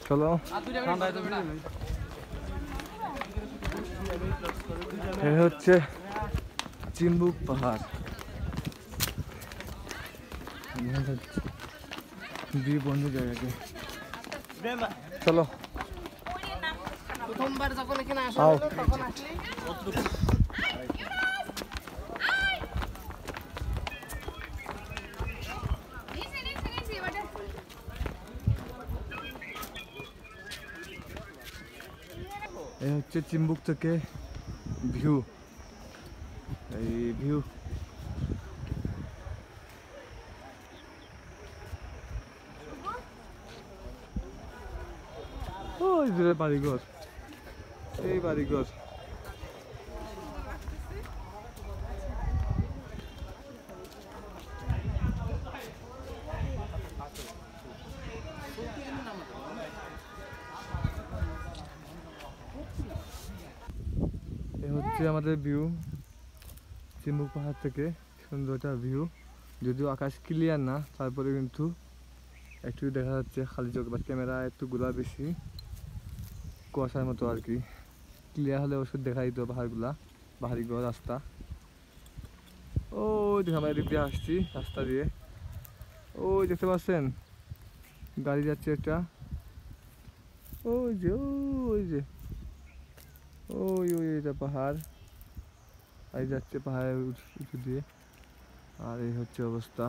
চলো হচ্ছে চিম্বুক পাহাড়। দুই বন্ধু জায়গাকে চলো প্রথমবার যখন এখানে আসা আও। হলো তখন আসলে এই হচ্ছে চিম্বুক থেকে ভিউ, এই ভিউ ওই দূরে বাড়িঘর, এই বাড়িঘর। এই হচ্ছে আমাদের ভিউ চিম্বুক পাহাড় থেকে, সুন্দর একটা ভিউ। যদিও আকাশ ক্লিয়ার না, তারপরে কিন্তু একটু দেখা যাচ্ছে খালি চোখ, বা ক্যামেরা একটু গোলা বেশি কুয়াশার মতো আর কি। ক্লিয়ার হলে ওষুধ দেখা দিত পাহাড়গুলা, পাহাড়ি ঘর রাস্তা। ওই দেখা আমরা এদিক দিয়ে আসছি রাস্তা দিয়ে, ওই দেখতে পাচ্ছেন গাড়ি যাচ্ছে একটা, ওই যে ওই যে ওই ওই এটা পাহাড়, এই যাচ্ছে পাহাড়ের উঁচু দিয়ে। আর এই হচ্ছে অবস্থা।